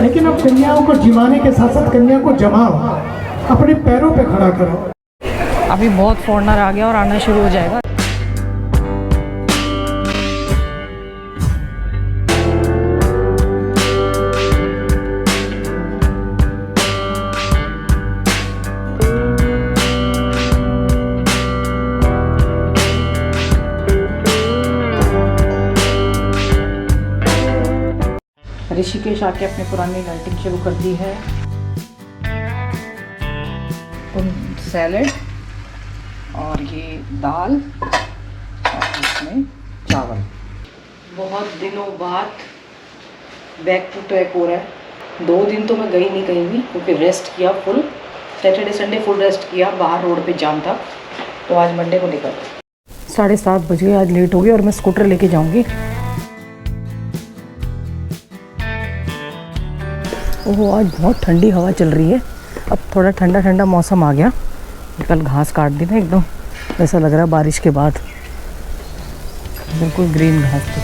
लेकिन अब कन्याओं को जिमाने के साथ साथ कन्या को जमाओ, अपने पैरों पे खड़ा करो। अभी बहुत फॉरनर आ गया और आना शुरू हो जाएगा। ऋषिकेश आके अपनी पुरानी लाइटिंग शुरू कर दी है। सैलेड और ये दाल और इसमें चावल। बहुत दिनों बाद बैक टू ट्रैक हो रहा है। 2 दिन तो मैं गई नहीं कहीं भी क्योंकि रेस्ट किया full. Saturday Sunday full rest किया, बाहर रोड पे जाम था, तो आज मंडे को निकल 7:30 बज गए। आज लेट हो गई और मैं स्कूटर लेके जाऊंगी। ओह, आज बहुत ठंडी हवा चल रही है। अब थोड़ा ठंडा ठंडा मौसम आ गया। कल घास काट दी ना एकदम, ऐसा लग रहा है बारिश के बाद, बिल्कुल ग्रीन घास थी।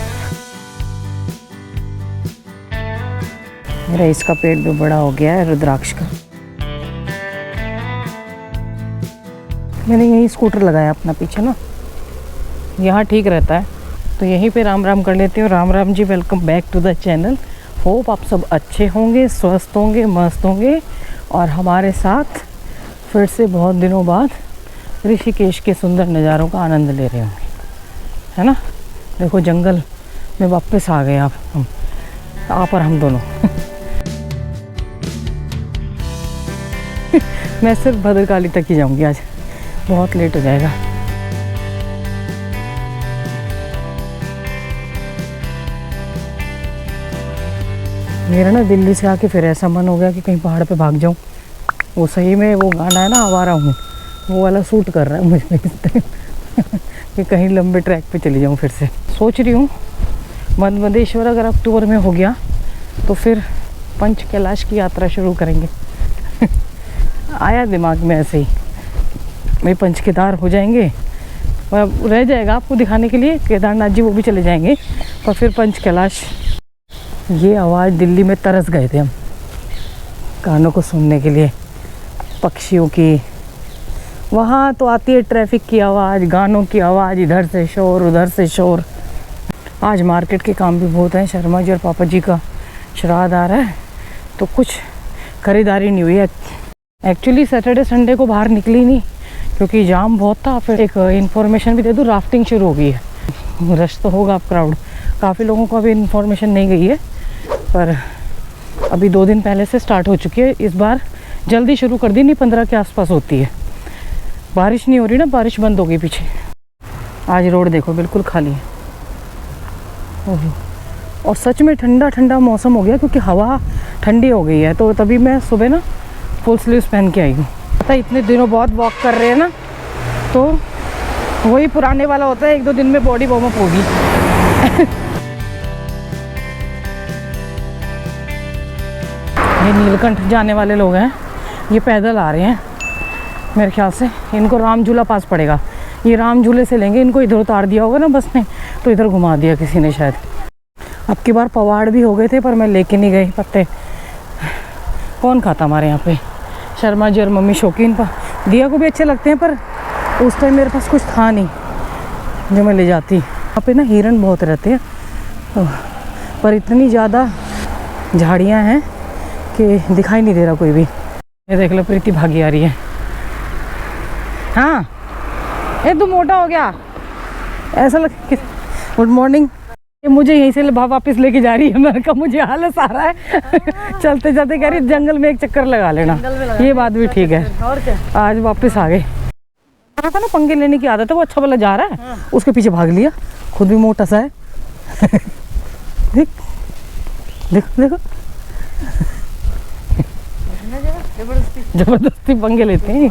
मेरा इसका पेड़ भी बड़ा हो गया है, रुद्राक्ष का। मैंने यही स्कूटर लगाया अपना पीछे ना, यहाँ ठीक रहता है, तो यहीं पे राम राम कर लेती हूँ। Ram Ram ji, welcome back to the channel. Hope आप सब अच्छे होंगे, स्वस्थ होंगे, मस्त होंगे और हमारे साथ फिर से बहुत दिनों बाद ऋषिकेश के सुंदर नज़ारों का आनंद ले रहे होंगे, है ना। देखो जंगल में वापस आ गए आप और हम दोनों। मैं सिर्फ भद्रकाली तक ही जाऊंगी आज, बहुत लेट हो जाएगा। मेरा ना दिल्ली से आके फिर ऐसा मन हो गया कि कहीं पहाड़ पे भाग जाऊं। वो सही में वो गाना है ना, आवारा हूँ, वो वाला सूट कर रहा है मुझे कि कहीं लंबे ट्रैक पे चली जाऊं। फिर से सोच रही हूँ मधेश्वर अगर अक्टूबर में हो गया तो फिर पंच कैलाश की यात्रा शुरू करेंगे। आया दिमाग में ऐसे ही, भाई पंच केदार हो जाएंगे, रह जाएगा आपको दिखाने के लिए केदारनाथ जी, वो भी चले जाएंगे, और फिर पंच कैलाश। ये आवाज़ दिल्ली में तरस गए थे हम गानों को सुनने के लिए, पक्षियों की। वहाँ तो आती है ट्रैफिक की आवाज़, गानों की आवाज़, इधर से शोर उधर से शोर। आज मार्केट के काम भी बहुत हैं। शर्मा जी और पापा जी का श्राद्ध आ रहा है, तो कुछ ख़रीदारी नहीं हुई है। एक्चुअली सैटरडे संडे को बाहर निकली नहीं क्योंकि जाम बहुत था। फिर एक इन्फॉर्मेशन भी दे दूँ, राफ्टिंग शुरू हो गई है। रश तो होगा, आप क्राउड, काफ़ी लोगों को अभी इन्फॉर्मेशन नहीं गई है, पर अभी 2 दिन पहले से स्टार्ट हो चुकी है। इस बार जल्दी शुरू कर दी, नहीं 15 के आसपास होती है। बारिश नहीं हो रही ना, बारिश बंद हो गई पीछे। आज रोड देखो बिल्कुल खाली है। और सच में ठंडा ठंडा मौसम हो गया क्योंकि हवा ठंडी हो गई है, तो तभी मैं सुबह ना फुल स्लीव्स पहन के आई हूँ। पता है इतने दिनों बाद वॉक कर रहे हैं ना, तो वही पुराने वाला होता है, 1-2 दिन में बॉडी वार्म अप होगी। ये नीलकंठ जाने वाले लोग हैं, ये पैदल आ रहे हैं मेरे ख्याल से। इनको राम झूला पास पड़ेगा, ये राम झूले से लेंगे। इनको इधर उतार दिया होगा ना बस ने, तो इधर घुमा दिया किसी ने शायद। अब की बार पवाड़ भी हो गए थे, पर मैं लेके नहीं गई पत्ते। कौन खाता हमारे यहाँ पे? शर्मा जी और मम्मी शौकीन। दिया को भी अच्छे लगते हैं, पर उस टाइम मेरे पास कुछ था नहीं जो मैं ले जाती। यहाँ पे ना हिरन बहुत रहते हैं, पर इतनी ज़्यादा झाड़ियाँ हैं कि दिखाई नहीं दे रहा कोई भी। ये देख लो प्रीति भागी आ रही है। हाँ, ये तू मोटा हो गया ऐसा लग। Good morning. ये मुझे यहीं से वापस लेके जा रही है। मैंने कहा मुझे आलस आ रहा है। चलते चलते कह रही जंगल में एक चक्कर लगा लेना। ये बात भी ठीक है। और क्या, आज वापस आ गए। था ना पंगे लेने की आदत है, वो अच्छा वाला जा रहा है। हाँ। उसके पीछे भाग लिया, खुद भी मोटा सा है। देख देखो देखो, जबरदस्ती पंगे लेते हैं।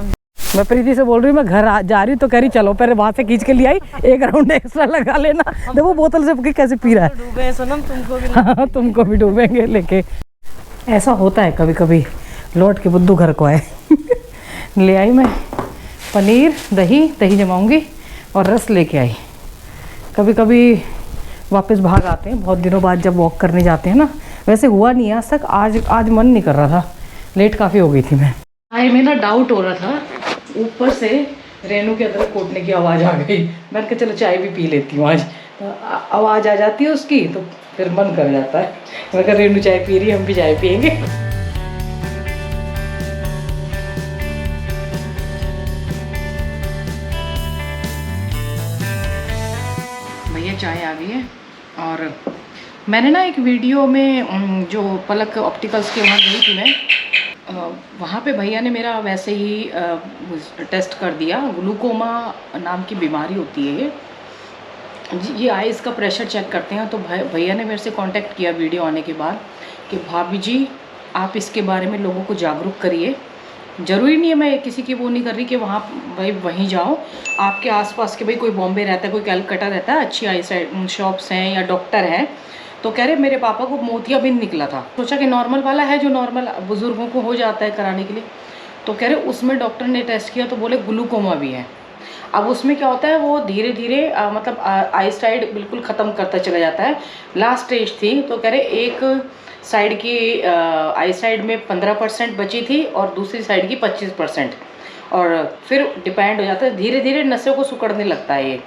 मैं प्रीति से बोल रही हूँ मैं घर जा रही हूँ, तो कह रही चलो पहले वहाँ से खींच के ले आई, 1 राउंड एक्स्ट्रा लगा लेना। देखो बोतल से कैसे पी रहा है। डूबे सोनम, तुमको भी। हाँ, तुमको भी डूबेंगे लेके। ऐसा होता है कभी कभी। लौट के बुद्धू घर को आए। ले आई मैं पनीर, दही जमाऊंगी और रस लेके आई। कभी कभी वापस भाग आते हैं बहुत दिनों बाद, जब वॉक करने जाते हैं ना वैसे हुआ नहीं है आज तक, आज मन नहीं कर रहा था, लेट काफ़ी हो गई थी मैं। चाय में ना डाउट हो रहा था, ऊपर से रेनू के अदरक कूटने की आवाज़ आ गई। मैंने कहा चलो चाय भी पी लेती हूँ आज, तो आवाज़ आ जाती है उसकी तो फिर मन कर जाता है। मैं कहा रेनू चाय पी रही है, हम भी चाय पियेंगे। भैया चाय आ गई है। और मैंने ना एक वीडियो में जो पलक ऑप्टिकल्स के वहाँ गई थी मैं, वहाँ पे भैया ने मेरा वैसे ही टेस्ट कर दिया। ग्लूकोमा नाम की बीमारी होती है ये आइज़ का प्रेशर चेक करते हैं। तो भैया ने मेरे से कांटेक्ट किया वीडियो आने के बाद कि भाभी जी आप इसके बारे में लोगों को जागरूक करिए। ज़रूरी नहीं है, मैं किसी की वो नहीं कर रही कि वहाँ भाई वहीं जाओ, आपके आसपास के भाई कोई बॉम्बे रहता है, कोई कलकत्ता रहता है, अच्छी आई साइड शॉप्स हैं या डॉक्टर हैं। तो कह रहे मेरे पापा को मोतियाबिंद निकला था, सोचा कि नॉर्मल वाला है जो नॉर्मल बुज़ुर्गों को हो जाता है कराने के लिए। तो कह रहे उसमें डॉक्टर ने टेस्ट किया तो बोले ग्लूकोमा भी है। अब उसमें क्या होता है, वो धीरे धीरे मतलब आई साइड बिल्कुल ख़त्म करता चला जाता है। लास्ट स्टेज थी तो कह रहे एक साइड की आई साइड में 15% बची थी और दूसरी साइड की 25%, और फिर डिपेंड हो जाता है, धीरे धीरे नसों को सिकुड़ने लगता है ये।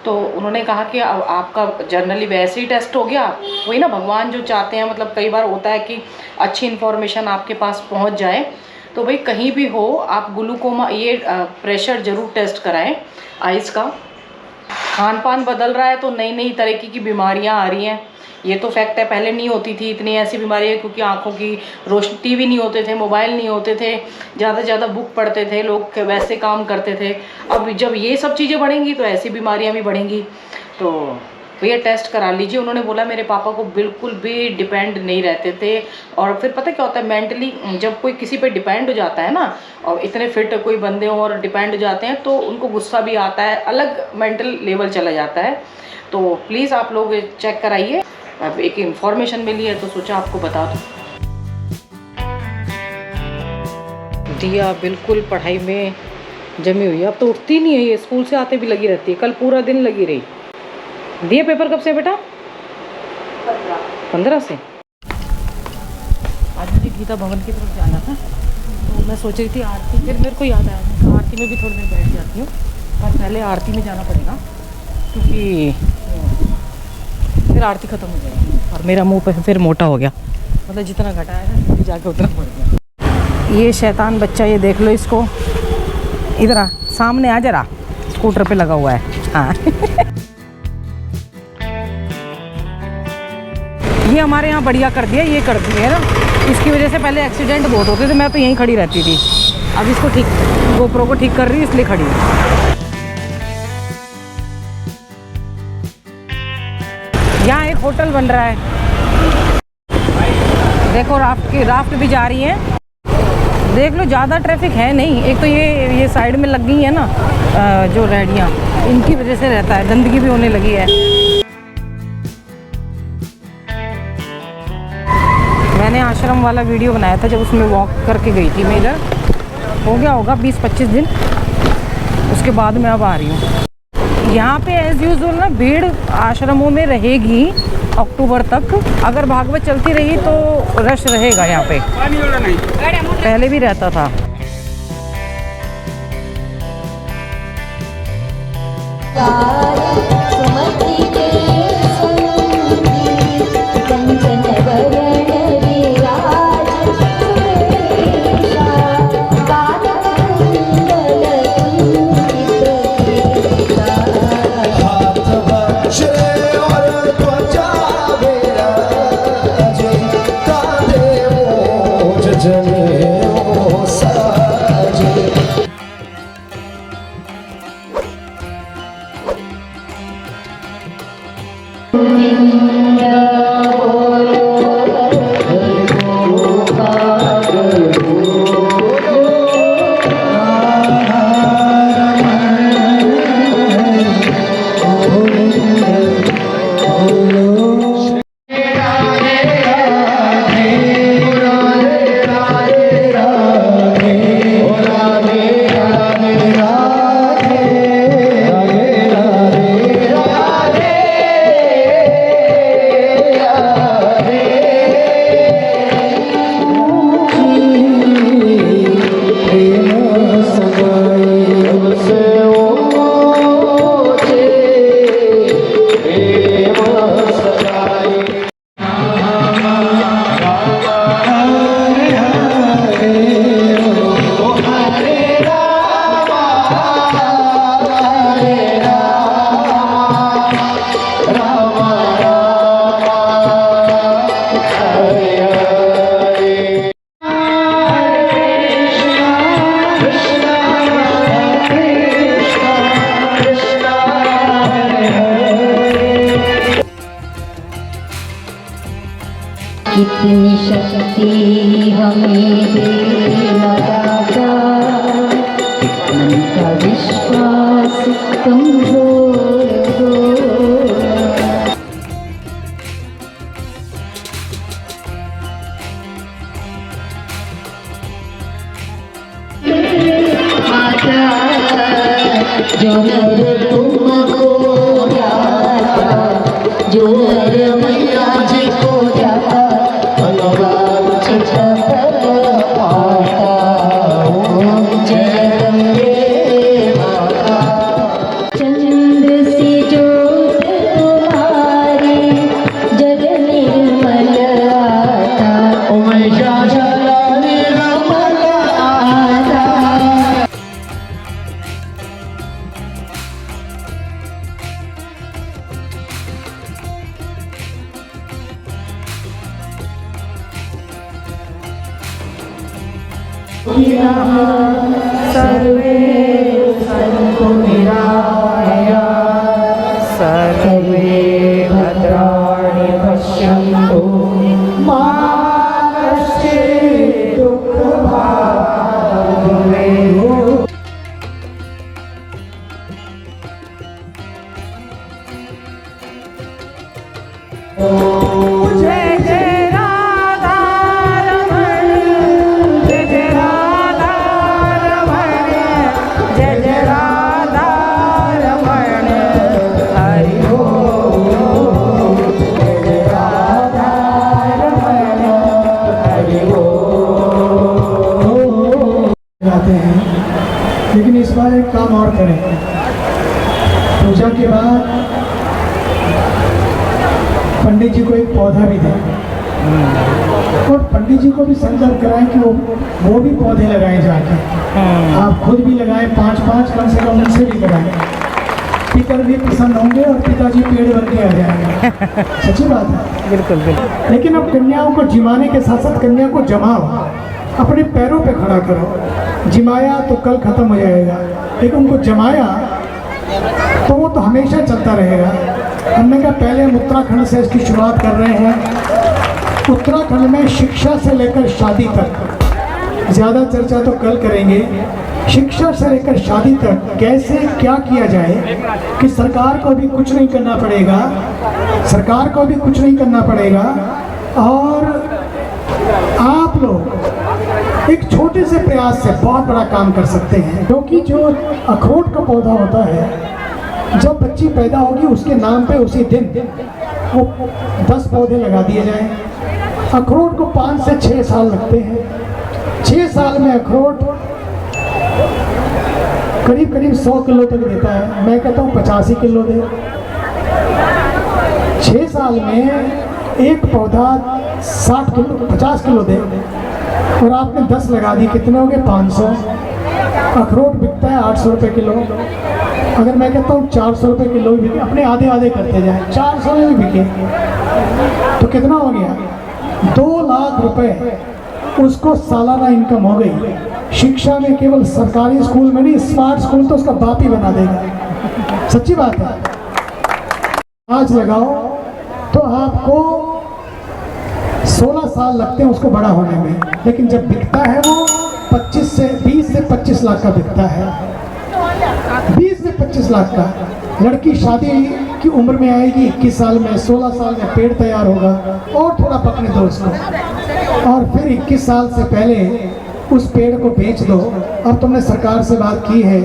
तो उन्होंने कहा कि अब आपका जनरली वैसे ही टेस्ट हो गया, वही ना भगवान जो चाहते हैं, मतलब कई बार होता है कि अच्छी इन्फॉर्मेशन आपके पास पहुंच जाए। तो भाई कहीं भी हो आप ग्लूकोमा ये प्रेशर ज़रूर टेस्ट कराएं आइज़ का। खान पान बदल रहा है तो नई नई तरीके की बीमारियां आ रही हैं, ये तो फैक्ट है। पहले नहीं होती थी इतनी ऐसी बीमारियां, क्योंकि आंखों की रोशनी, टीवी नहीं होते थे, मोबाइल नहीं होते थे, ज़्यादा से ज़्यादा बुक पढ़ते थे लोग, वैसे काम करते थे। अब जब ये सब चीज़ें बढ़ेंगी तो ऐसी बीमारियां भी बढ़ेंगी। तो भैया टेस्ट करा लीजिए। उन्होंने बोला मेरे पापा को बिल्कुल भी डिपेंड नहीं रहते थे। और फिर पता क्या होता है, मेंटली जब कोई किसी पे डिपेंड हो जाता है ना, और इतने फिट कोई बंदे हो और डिपेंड हो जाते हैं, तो उनको गुस्सा भी आता है, अलग मेंटल लेवल चला जाता है। तो प्लीज़ आप लोग चेक कराइए। अब एक इन्फॉर्मेशन मिली है तो सोचा आपको बता दूँ। दिया बिल्कुल पढ़ाई में जमी हुई है, अब तो उठती नहीं है ये, स्कूल से आते भी लगी रहती है, कल पूरा दिन लगी रही। दिए पेपर कब से बेटा? 15 से। आज मुझे गीता भवन की तरफ जाना था, तो मैं सोच रही थी आरती, फिर मेरे को याद आया तो आरती में भी थोड़ी देर बैठ जाती हूँ, पर पहले आरती में जाना पड़ेगा क्योंकि फिर आरती ख़त्म हो जाएगी और मेरा मुंह पे फिर मोटा हो गया, मतलब जितना घटाया है जाके उतना बढ़ गया। ये शैतान बच्चा, ये देख लो इसको, इधर आ, सामने आ जरा, स्कूटर पे लगा हुआ है। हाँ ये हमारे यहाँ बढ़िया कर दिया, ये कर दिया है ना, इसकी वजह से पहले एक्सीडेंट बहुत होते थे, मैं तो यहीं खड़ी रहती थी। अब इसको ठीक, गोप्रो को ठीक कर रही हूँ इसलिए खड़ी हूँ। यहाँ एक होटल बन रहा है, देखो राफ्ट भी जा रही है, देख लो ज़्यादा ट्रैफिक है नहीं। एक तो ये साइड में लग गई है ना जो रेहड़ियाँ, इनकी वजह से रहता है, गंदगी भी होने लगी है। मैंने आश्रम वाला वीडियो बनाया था जब उसमें वॉक करके गई थी मैं इधर, हो गया होगा 20-25 दिन, उसके बाद मैं अब आ रही हूँ। यहाँ पे एज यूजुअल ना भीड़ आश्रमों में रहेगी अक्टूबर तक, अगर भागवत चलती रही तो रश रहेगा यहाँ पे, पहले भी रहता था। कितनी शक्ति हमें दे लगाता, मन का विश्वास कमजोर हो। माता जो नर तुमको जाता, जो नर मैया जी को जाता, चंद्र से ज्योत तुम्हारी जग निर्मल आता, ओ मैया जग निर्मल आता। सर्वे सन्तु निरामया, सर्वे भद्राणि पश्यन्तु मा कश्चित् दुःखभाग् भवेत्। जय जय राधा रमण, जय जय राधा रमण, जय जय राधा रमण, हरि बोल। जय जय राधा रमण, हरि बोल। जाते हैं, लेकिन इस बार एक काम और करें। पूजा के बाद पंडित जी को एक पौधा भी दें और पंडित जी को भी संकल्प कराएं कि वो भी पौधे लगाएं जाके। आप खुद भी लगाएं 5-5 कम से कम, उनसे भी कराएं। पितर भी प्रसन्न होंगे और पिताजी पेड़ बन के आ जाएंगे। सच्ची बात है। बिल्कुल बिल्कुल। लेकिन अब कन्याओं को जिमाने के साथ साथ कन्या को जमाओ, अपने पैरों पे खड़ा करो। जिमाया तो कल खत्म हो जाएगा, लेकिन उनको जमाया तो वो तो हमेशा चलता रहेगा। हमने कहा पहले हम उत्तराखंड से इसकी शुरुआत कर रहे हैं। उत्तराखंड में शिक्षा से लेकर शादी तक, ज़्यादा चर्चा तो कल करेंगे, शिक्षा से लेकर शादी तक कैसे क्या किया जाए कि सरकार को भी कुछ नहीं करना पड़ेगा, सरकार को भी कुछ नहीं करना पड़ेगा और आप लोग एक छोटे से प्रयास से बहुत बड़ा काम कर सकते हैं। क्योंकि जो अखरोट का पौधा होता है, जब बच्ची पैदा होगी उसके नाम पे उसी दिन वो 10 पौधे लगा दिए जाएं। अखरोट को 5 से 6 साल लगते हैं। 6 साल में अखरोट करीब करीब 100 किलो तक देता है। मैं कहता हूँ 85 किलो दे। 6 साल में एक पौधा 60 किलो 50 किलो दे और आपने 10 लगा दी, कितने हो गए? 500। अखरोट बिकता है 800 रुपये किलो। अगर मैं कहता हूँ 400 रुपये किलो भी बिके, अपने आधे आधे करते जाए, 400 में भी बिके तो कितना हो गया? 2 लाख रुपए उसको सालाना इनकम हो गई। शिक्षा में केवल सरकारी स्कूल में नहीं, स्मार्ट स्कूल तो उसका बाप ही बना देगा। सच्ची बात है। आज लगाओ तो आपको 16 साल लगते हैं उसको बड़ा होने में, लेकिन जब बिकता है वो 20 से 25 लाख का बिकता है। 20 से 25 लाख का। लड़की शादी की उम्र में आएगी 21 साल में, 16 साल में पेड़ तैयार होगा और थोड़ा पकने दो उसको, और फिर 21 साल से पहले उस पेड़ को बेच दो। अब तुमने सरकार से बात की है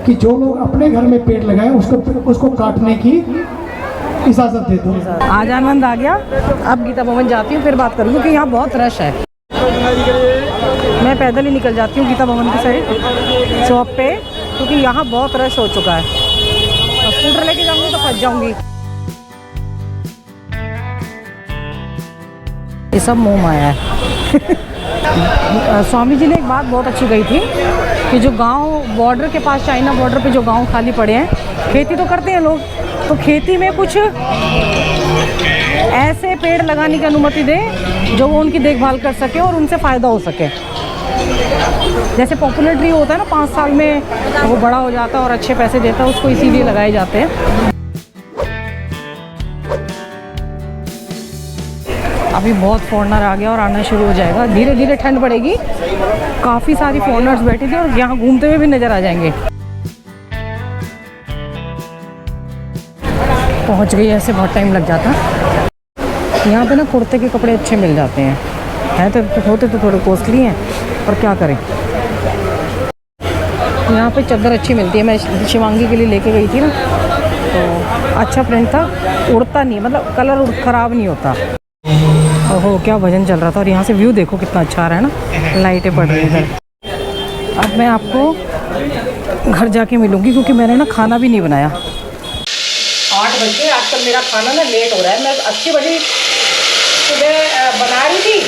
कि जो लोग अपने घर में पेड़ लगाएं उसको काटने की इजाज़त दे दो। आज आनंद आ गया। अब गीता भवन जाती हूँ, फिर बात करूँगी कि यहाँ बहुत रश है। मैं पैदल ही निकल जाती हूँ गीता भवन की साइड शॉप पे, क्योंकि यहाँ बहुत रश हो चुका है और स्कूटर लेके जाऊँगी तो फंस जाऊँगी। सब मोह माया है। स्वामी जी ने एक बात बहुत अच्छी कही थी कि जो गांव बॉर्डर के पास, चाइना बॉर्डर पे जो गांव खाली पड़े हैं, खेती तो करते हैं लोग, तो खेती में कुछ ऐसे पेड़ लगाने की अनुमति दें जो वो उनकी देखभाल कर सके और उनसे फ़ायदा हो सके। जैसे पॉपुलर ट्री होता है ना, 5 साल में वो बड़ा हो जाता है और अच्छे पैसे देता है, उसको इसीलिए लगाए जाते हैं। अभी बहुत फॉरनर आ गया और आना शुरू हो जाएगा, धीरे धीरे ठंड पड़ेगी। काफ़ी सारी फॉरनर्स बैठी थी और यहाँ घूमते हुए भी नज़र आ जाएंगे। पहुँच गई, ऐसे बहुत टाइम लग जाता। यहाँ पे ना कुर्ते के कपड़े अच्छे मिल जाते हैं तो होते तो थोड़े कॉस्टली हैं, पर क्या करें। यहाँ पे चादर अच्छी मिलती है। मैं शिवांगी के लिए लेके गई थी ना, तो अच्छा प्रिंट था, उड़ता नहीं, मतलब कलर ख़राब नहीं होता। ओहो, क्या भजन चल रहा था। और यहाँ से व्यू देखो कितना अच्छा आ रहा है ना, लाइटें पड़ रही हैं इधर। अब मैं आपको घर जाके मिलूँगी क्योंकि मैंने ना खाना भी नहीं बनाया। 8 बज गए, आजकल मेरा खाना ना लेट हो रहा है। मैं 80 बजे सुबह बना रही थी,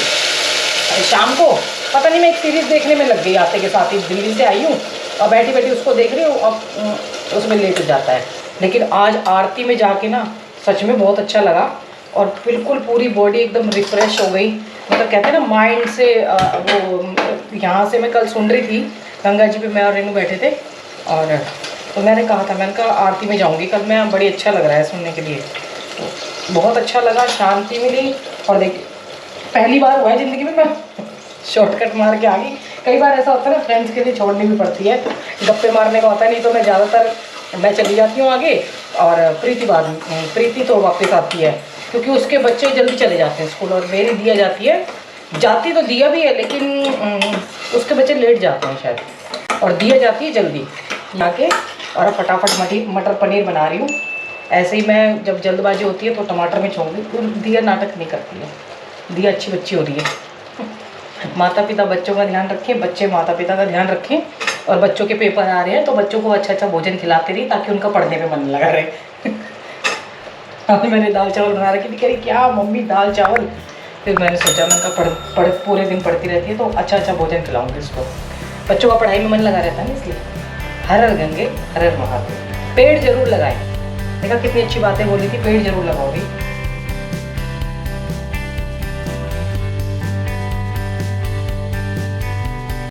शाम को पता नहीं मैं एक सीरीज़ देखने में लग गई। आते के साथ ही दिल्ली से आई हूँ और बैठी बैठी उसको देख रही हूँ, अब उसमें लेट हो जाता है। लेकिन आज आरती में जाके ना सच में बहुत अच्छा लगा और बिल्कुल पूरी बॉडी एकदम रिफ़्रेश हो गई। मतलब कहते हैं ना माइंड से वो यहाँ से मैं कल सुन रही थी, गंगा जी पे मैं और रेनू बैठे थे और तो मैंने कहा आरती में जाऊँगी कल मैं, बड़ी अच्छा लग रहा है सुनने के लिए। तो बहुत अच्छा लगा, शांति मिली। और देखिए पहली बार हुआ है ज़िंदगी में मैं शॉर्टकट मार के आ गई। कई बार ऐसा होता है ना, फ्रेंड्स के लिए छोड़नी भी पड़ती है, गप्पे मारने का होता है, नहीं तो मैं ज़्यादातर मैं चली जाती हूँ आगे और प्रीति तो वापस आती है क्योंकि उसके बच्चे जल्दी चले जाते हैं स्कूल और मेरी दिया जाती तो दिया भी है लेकिन उसके बच्चे लेट जाते हैं शायद, और दिया जाती है जल्दी जाके। और अब फटाफट मटर पनीर बना रही हूँ। ऐसे ही मैं जब जल्दबाजी होती है तो टमाटर में छोड़ दूँ, दिया नाटक नहीं करती है, दिया अच्छी बच्ची हो रही है। माता पिता बच्चों का ध्यान रखें, बच्चे माता पिता का ध्यान रखें। और बच्चों के पेपर आ रहे हैं तो बच्चों को अच्छा भोजन खिलाते रहिए ताकि उनका पढ़ने में मन लगा रहे। अभी मैंने दाल चावल बना रखी थी, कह रही क्या मम्मी दाल चावल। फिर मैंने सोचा मैं पढ़ पूरे दिन पढ़ती रहती है तो अच्छा भोजन खिलाऊंगी इसको। बच्चों का पढ़ाई में मन लगा रहता है ना, इसलिए। हर हर गंगे हर हर महादेव। पेड़ जरूर लगाएं। देखा कितनी अच्छी बातें बोली थी, पेड़ जरूर लगाओगी।